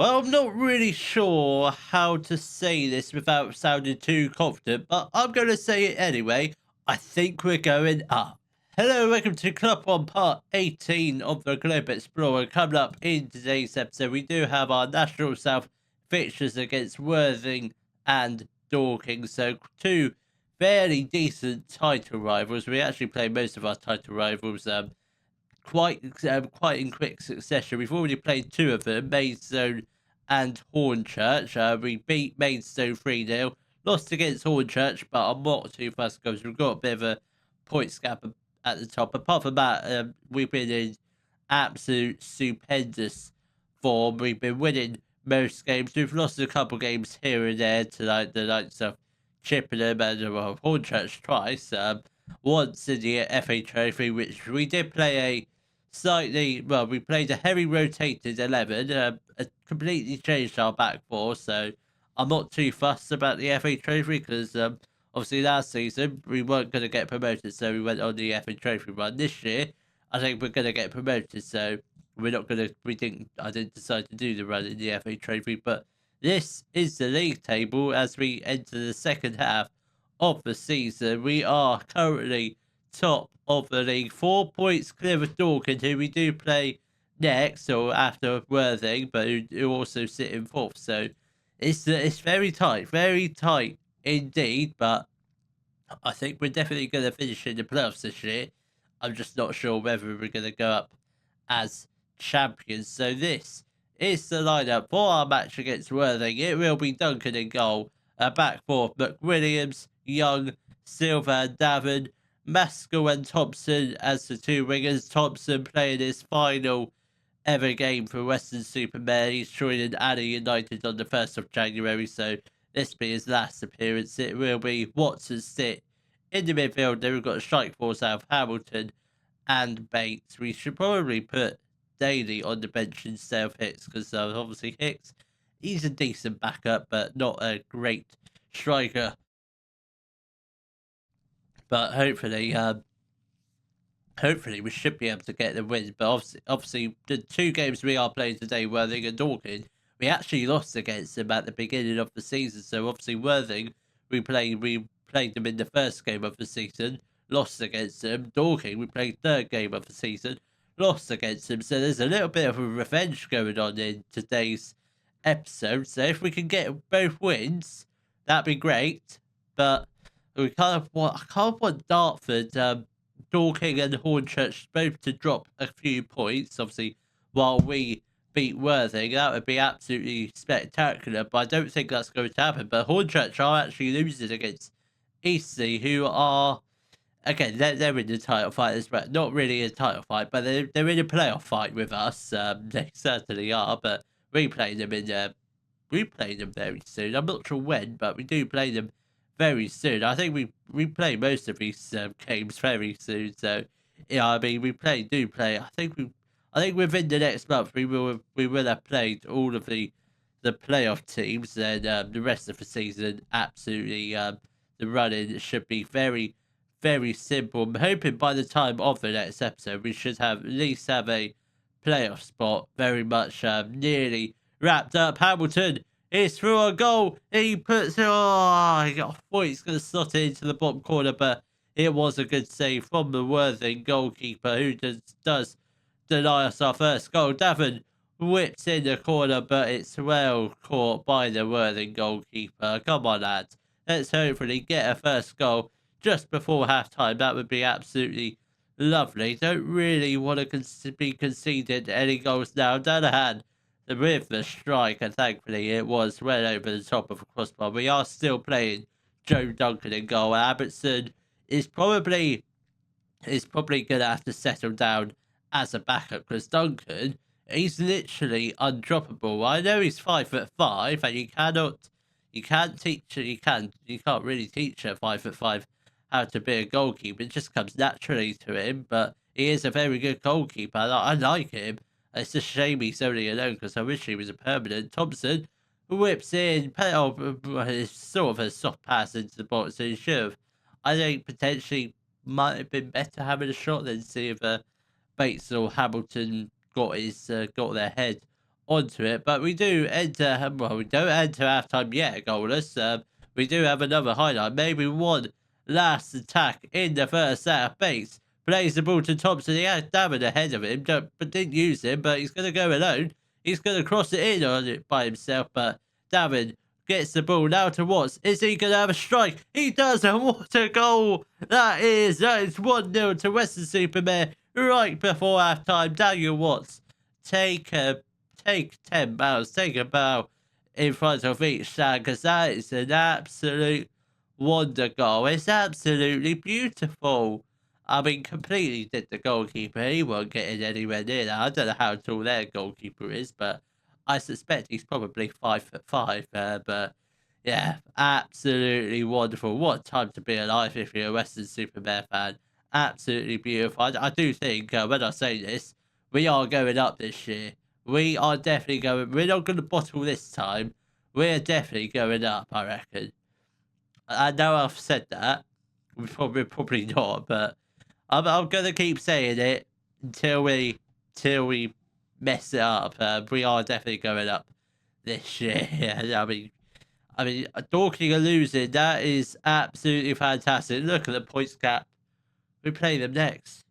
Well, I'm not really sure how to say this without sounding too confident, but I'm going to say it anyway. I think we're going up. Hello, welcome to Club One Part 18 of the Globe Explorer. Coming up in today's episode, we do have our National South fixtures against Worthing and Dorking. So, two fairly decent title rivals. We actually play most of our title rivals quite in quick succession. We've already played two of them, Maidstone and Hornchurch. We beat Maidstone 3-0, lost against Hornchurch, but I'm not too fussed because we've got a bit of a points gap at the top. Apart from that, we've been in absolute stupendous form. We've been winning most games. We've lost a couple games here and there to like the likes of Chippenham and Hornchurch twice. Once in the FA Trophy, which we did play a slightly, well, we played a heavy rotated 11, completely changed our back four, so I'm not too fussed about the FA Trophy because obviously last season we weren't going to get promoted, so we went on the FA Trophy run. This year, I think we're going to get promoted, so we're not going to, I didn't decide to do the run in the FA Trophy, but this is the league table as we enter the second half of the season. We are currently top of the league, 4 points clear of Dorking, who we do play next or after Worthing, but who also sit in fourth. So it's very tight indeed. But I think we're definitely going to finish in the playoffs this year. I'm just not sure whether we're going to go up as champions. So this is the lineup for our match against Worthing. It will be Duncan in goal, back four McWilliams, Young, Silver, and Davin, Maskell and Thompson as the two wingers. Thompson playing his final ever game for Weston-Super-Mare. He's joining Adder United on the 1st of January, so this be his last appearance. It will be Watson sit in the midfield. Then we've got a strike force out of Hamilton and Bates. We should probably put Daly on the bench instead of Hicks because obviously Hicks, he's a decent backup, but not a great striker. But hopefully we should be able to get the win. But obviously the two games we are playing today, Worthing and Dorking, we actually lost against them at the beginning of the season. So obviously Worthing, we played them in the first game of the season, lost against them. Dorking, we played third game of the season, lost against them. So there's a little bit of a revenge going on in today's episode. So if we can get both wins, that'd be great. But I kind of want Dartford, Dorking and Hornchurch both to drop a few points, obviously, while we beat Worthing. That would be absolutely spectacular, but I don't think that's going to happen. But Hornchurch are actually losing against Eastleigh, who are, again, they're in the title fight as well. Not really a title fight, but they're in a playoff fight with us. They certainly are, but we play them we play them very soon. I'm not sure when, but we do play them very soon. I think we play most of these games very soon. So yeah, I mean do play. I think within the next month we will have played all of the playoff teams, and the rest of the season absolutely the running should be very simple. I'm hoping by the time of the next episode we should have at least have a playoff spot very much nearly wrapped up. Hamilton is through a goal. He puts it. Oh, I thought he's going to slot it into the bottom corner, but it was a good save from the Worthing goalkeeper who does deny us our first goal. Davin whips in the corner, but it's well caught by the Worthing goalkeeper. Come on, lads. Let's hopefully get a first goal just before half time. That would be absolutely lovely. Don't really want to be conceded any goals now. Danahan with the strike, and thankfully it was well over the top of the crossbar. We are still playing Joe Duncan in goal. Abbottson is probably going to have to settle down as a backup because Duncan, he's literally undroppable. I know he's 5'5", and you can't really teach a 5'5" how to be a goalkeeper. It just comes naturally to him, but he is a very good goalkeeper. I like him. It's a shame he's only alone because I wish he was a permanent. Thompson whips in. It's sort of a soft pass into the box, so he should have. I think potentially might have been better having a shot than see if Bates or Hamilton got their head onto it. But we do enter, well, we don't enter halftime yet, goalless. We do have another highlight. Maybe one last attack in the first half. Bates plays the ball to Thompson. He had Davin ahead of him, but didn't use him. But he's going to go alone. He's going to cross it in on it by himself. But Davin gets the ball now to Watts. Is he going to have a strike? He does, and what a goal that is. That is 1-0 to Weston-Super-Mare right before half-time. Daniel Watts, take 10 bows, take a bow in front of each stand, because that is an absolute wonder goal. It's absolutely beautiful. I mean, completely did the goalkeeper. He wasn't getting anywhere near that. I don't know how tall their goalkeeper is, but I suspect he's probably 5'5". But yeah, absolutely wonderful. What a time to be alive if you're a Weston-Super-Mare fan. Absolutely beautiful. I do think when I say this, we are going up this year. We are definitely going. We're not going to bottle this time. We're definitely going up, I reckon. I know I've said that. We're probably not, but I'm going to keep saying it until we mess it up. We are definitely going up this year. I mean, Dorking and losing, that is absolutely fantastic. Look at the points gap. We play them next.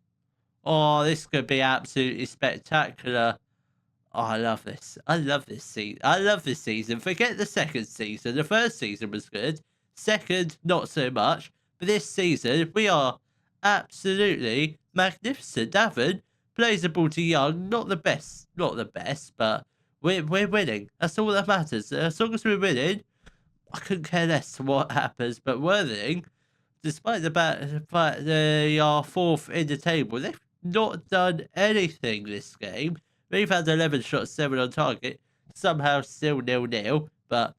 Oh, this could be absolutely spectacular. Oh, I love this. I love this season. I love this season. Forget the second season. The first season was good. Second, not so much. But this season, we are absolutely magnificent. Davin plays the ball to Young. Not the best, but we're winning. That's all that matters. As long as we're winning, I couldn't care less what happens. But Worthing, despite the fact they are fourth in the table, they've not done anything this game. We've had 11 shots, 7 on target. Somehow still 0-0, but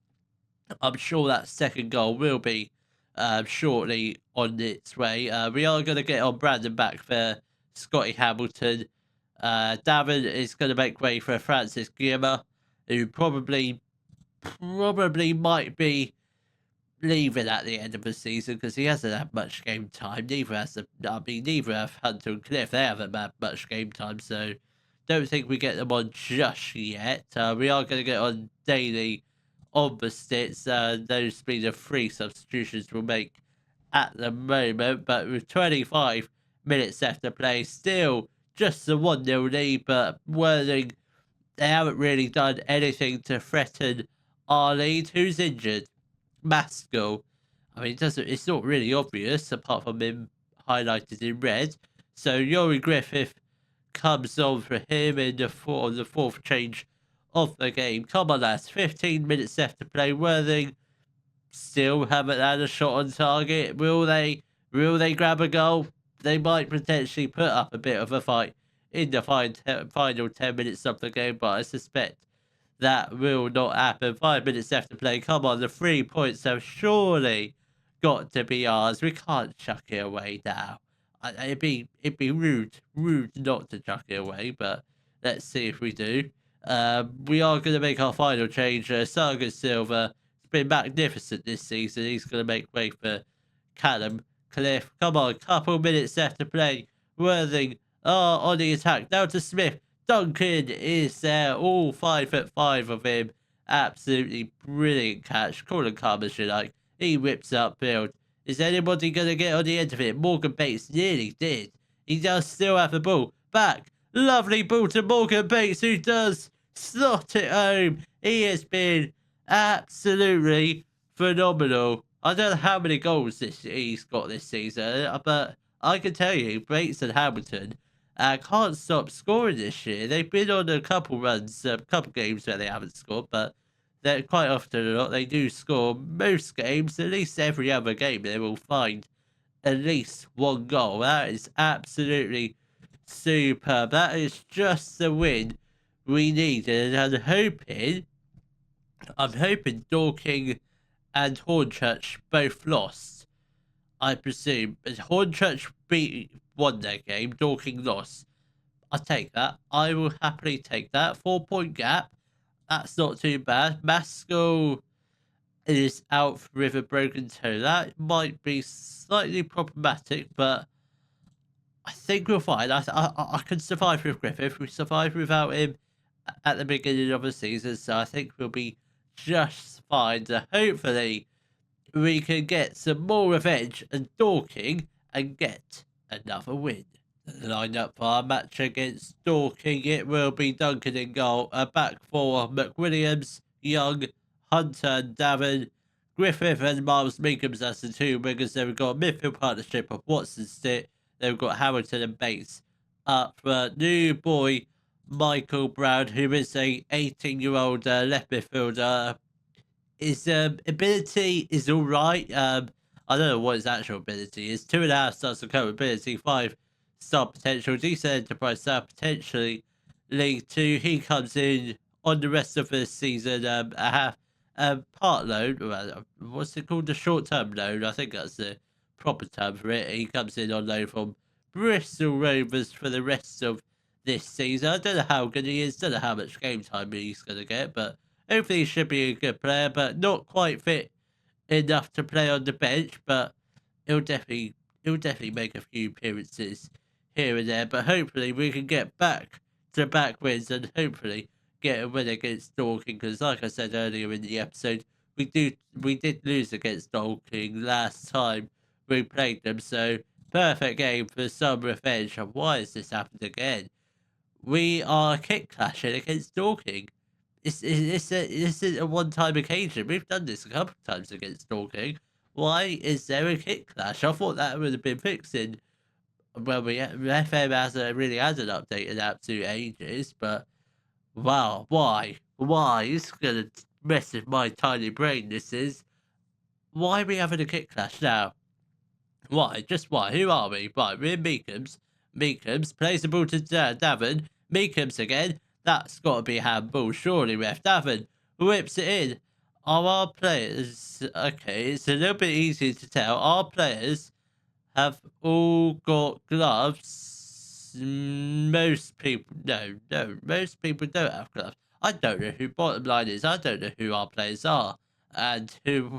I'm sure that second goal will be shortly on its way. We are going to get on Brandon back for Scotty Hamilton. Davin is going to make way for Francis Guillemot, who probably might be leaving at the end of the season because he hasn't had much game time. Neither have Hunter and Cliff. They haven't had much game time, so don't think we get them on just yet. We are going to get on daily on the sticks. Those being the 3 substitutions we'll make at the moment. But with 25 minutes left to play, still just a 1-0 lead. But Worthing, they haven't really done anything to threaten our lead. Who's injured? Maskell. I mean, it's not really obvious apart from him highlighted in red. So Yori Griffith comes on for him in the fourth change of the game. Come on, lads. 15 minutes left to play. Worthing still haven't had a shot on target. Will they grab a goal? They might potentially put up a bit of a fight in the final 10 minutes of the game, but I suspect that will not happen. 5 minutes left to play. Come on, the 3 points have surely got to be ours. We can't chuck it away now. It'd be rude not to chuck it away, but let's see if we do. We are going to make our final change. Sargon Silva has been magnificent this season. He's going to make way for Callum Cliff. Come on, couple minutes left to play. Worthing on the attack. Now to Smith. Duncan is there. All 5'5" of him. Absolutely brilliant catch. Call him calm as you like. He whips upfield. Is anybody going to get on the end of it? Morgan Bates nearly did. He does still have the ball. Back. Lovely ball to Morgan Bates, who does slot it home. He has been absolutely phenomenal. I don't know how many goals he's got this season, but I can tell you, Bates and Hamilton can't stop scoring this year. They've been on a couple runs, a couple games where they haven't scored, but they're quite often or not, they do score. Most games, at least every other game, they will find at least one goal. That is absolutely superb. That is just the win we needed. And I'm hoping Dorking and Hornchurch both lost, I presume. But Hornchurch won their game, Dorking lost. I'll take that. I will happily take that. 4-point gap. That's not too bad. Maskell is out with a broken toe. That might be slightly problematic, but I think we're fine. I can survive with Griffith. We survived without him at the beginning of the season, so I think we'll be just fine. So hopefully we can get some more revenge and Dorking and get another win. The lineup for our match against Dorking, it will be Duncan in goal, a back four, McWilliams, Young, Hunter and Davin, Griffith and Miles Meekums as the two wingers. Then we've got a midfield partnership of Watson Stitt. Then we've got Hamilton and Bates up for new boy Michael Brown, who is a 18-year-old left midfielder. His ability is all right. I don't know what his actual ability is. 2.5 stars of current ability, 5-star potential, decent enterprise star, potentially League 2. He comes in on the rest of the season, a half part loan. What's it called? The short-term loan. I think that's the proper term for it. He comes in on loan from Bristol Rovers for the rest of this season. I don't know how good he is. Don't know how much game time he's going to get, but hopefully he should be a good player, but not quite fit enough to play on the bench. But he'll definitely make a few appearances here and there. But hopefully we can get back to back wins and hopefully get a win against Dorking. Because like I said earlier in the episode, we did lose against Dorking last time we played them. So perfect game for some revenge. And why has this happened again? We are kick clashing against Dorking. This is a one-time occasion. We've done this a couple of times against Dorking. Why is there a kick clash? I thought that would have been fixed in. Well, FM hasn't really had an update in absolute ages, but wow, why? Why? It's gonna mess with my tiny brain. This is why are we having a kick clash now? Why? Just why? Who are we? Right, we're Meekums. Meekums plays the ball to Davin. Meekums again. That's got to be a handball, surely, ref. Davin whips it in. Are our players... Okay, it's a little bit easier to tell. Our players have all got gloves. Most people... No. Most people don't have gloves. I don't know who bottom line is. I don't know who our players are. And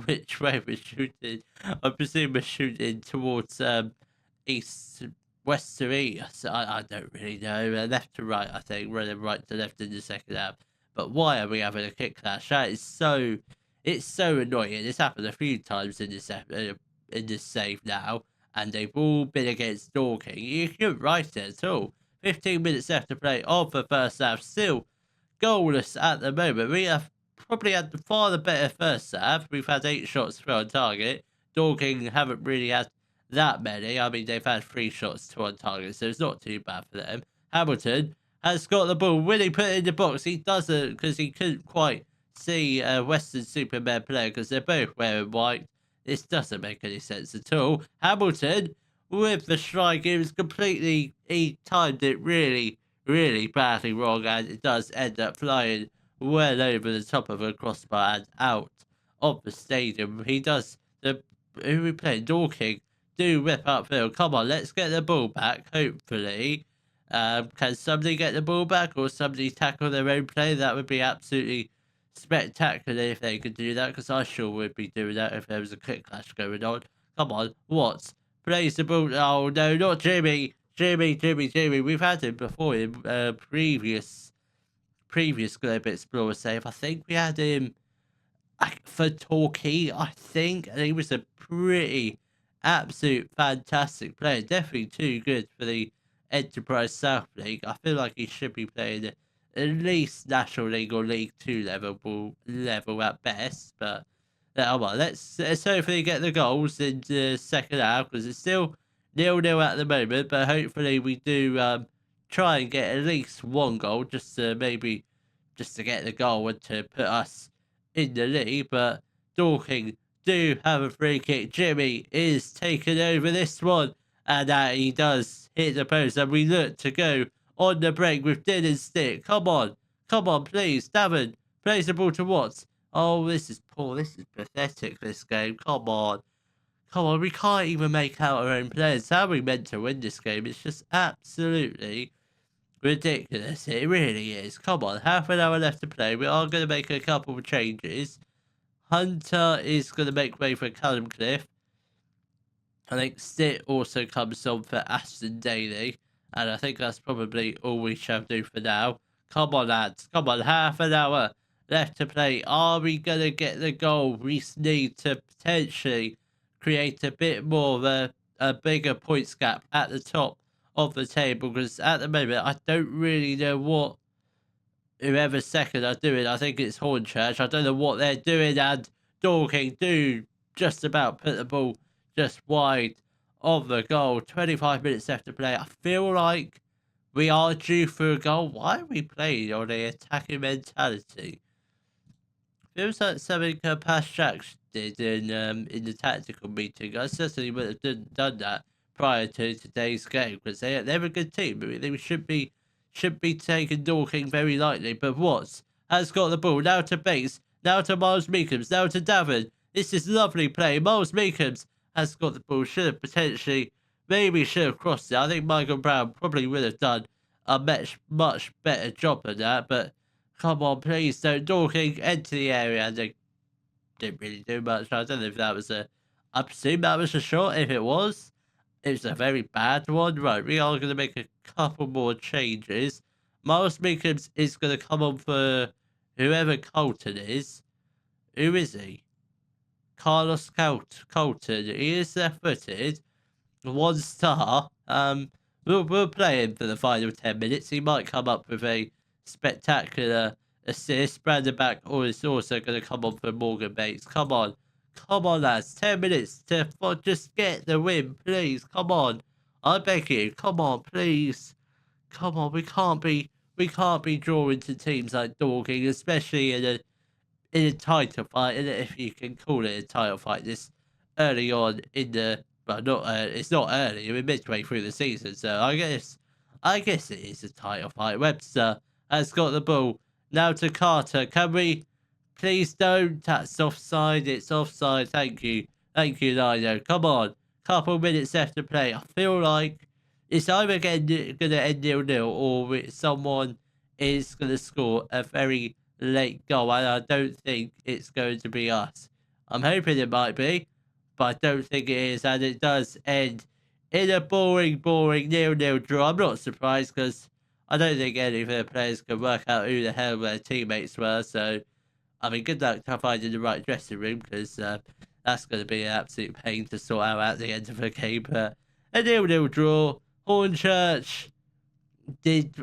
which way we're shooting. I presume we're shooting towards east... west to east. I don't really know. Left to right, I think. Running right to left in the second half. But why are we having a kick clash? That is so... It's so annoying. It's happened a few times in this save now. And they've all been against Dorking. You couldn't write it at all. 15 minutes left to play of the first half. Still goalless at the moment. We have probably had far the better first half. We've had 8 shots through on target. Dorking haven't really had that many. I mean, they've had 3 shots to on target, so it's not too bad for them. Hamilton has got the ball. Will he put it in the box? He doesn't, because he couldn't quite see a Weston-Super-Mare player, because they're both wearing white. This doesn't make any sense at all. Hamilton, with the strike, it was completely... He timed it really, really badly wrong, and it does end up flying well over the top of a crossbar and out of the stadium. He does... Who we playing? Dorking do whip upfield. Come on, let's get the ball back, hopefully. Can somebody get the ball back or somebody tackle their own play? That would be absolutely spectacular if they could do that, because I sure would be doing that if there was a kick clash going on. Come on, Watts plays the ball. Oh, no, not Jimmy. Jimmy. We've had him before in previous Globe Explorer save. I think we had him for Torquay, I think. And he was a pretty absolute fantastic player. Definitely too good for the Enterprise South League. I feel like he should be playing at least National League or League 2 level at best. But well, let's hopefully get the goals in the second half, because it's still 0-0 at the moment. But hopefully we do try and get at least one goal, just to get the goal and to put us in the league. But Dorking do have a free kick. Jimmy is taking over this one, and he does hit the post, and we look to go on the break with Dylan Stick. Come on, please. Davin plays the ball to Watts. Oh, this is poor. This is pathetic, this game. Come on. We can't even make out our own players. How are we meant to win this game? It's just absolutely ridiculous. It really is. Come on, half an hour left to play. We are going to make a couple of changes. Hunter is going to make way for Callum Cliff. I think Stitt also comes on for Aston Daly. And I think that's probably all we shall do for now. Come on, lads. Come on, half an hour left to play. Are we going to get the goal? We need to potentially create a bit more of a bigger points gap at the top of the table, because at the moment, I don't really know what whoever's second are doing. I think it's Hornchurch. I don't know what they're doing, and Dorking do just about put the ball just wide of the goal. 25 minutes left to play. I feel like we are due for a goal. Why are we playing on a attacking mentality? Feels like something Pastrak did in the tactical meeting. I certainly would have done that prior to today's game, because they're a good team. I mean, they should be taking Dorking very lightly. But Watts has got the ball now to Bates, now to Miles Meekums, now to Davin. This is lovely play. Miles Meekums has got the ball. Should have potentially, maybe should have crossed it. I think Michael Brown probably would have done a much better job than that. But come on, please don't. Dorking enter the area, and they didn't really do much. I don't know if that was I presume that was a shot. If it was a very bad one. Right, we are going to make a couple more changes. Miles Meekums is going to come on for whoever Colton is. Who is he? Carlos Colton. He is left-footed. 1 star. We'll play him for the final 10 minutes. He might come up with a spectacular assist. Brandon Back is also going to come on for Morgan Bates. Come on. Come on, lads. 10 minutes to just get the win, please. Come on. I beg you. Come on, please. Come on. We can't be drawing to teams like Dorking, especially in a title fight, if you can call it a title fight. This early on in the it's not early. We're midway through the season, so I guess it is a title fight. Webster has got the ball now to Carter. Can we? Please don't. That's offside. It's offside. Thank you. Thank you, Lino. Come on. Couple minutes left to play. I feel like it's either going to end 0-0 or someone is going to score a very late goal. And I don't think it's going to be us. I'm hoping it might be, but I don't think it is. And it does end in a boring 0-0 draw. I'm not surprised, because I don't think any of the players can work out who the hell their teammates were. So, I mean, good luck to finding the right dressing room, because that's going to be an absolute pain to sort out at the end of the game. But a 0-0 draw. Hornchurch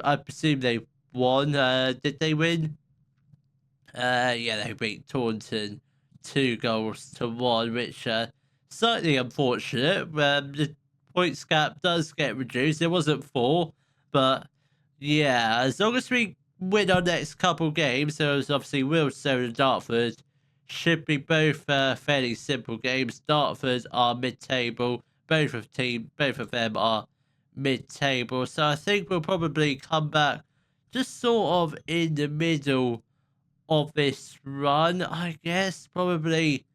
I presume they won. Did they win? Yeah, they beat Taunton 2-1, which slightly unfortunate. The points gap does get reduced. It wasn't 4, but yeah, as long as we win our next couple games, so it's obviously Wilson and Dartford should be both fairly simple games. Dartford are mid-table. Both of them are mid-table. So I think we'll probably come back just sort of in the middle of this run, I guess. Probably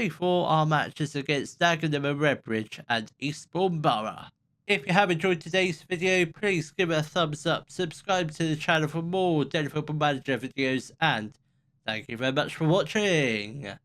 for our matches against Dagenham and Redbridge and Eastbourne Borough. If you have enjoyed today's video, please give it a thumbs up, subscribe to the channel for more Daily Football Manager videos, and thank you very much for watching.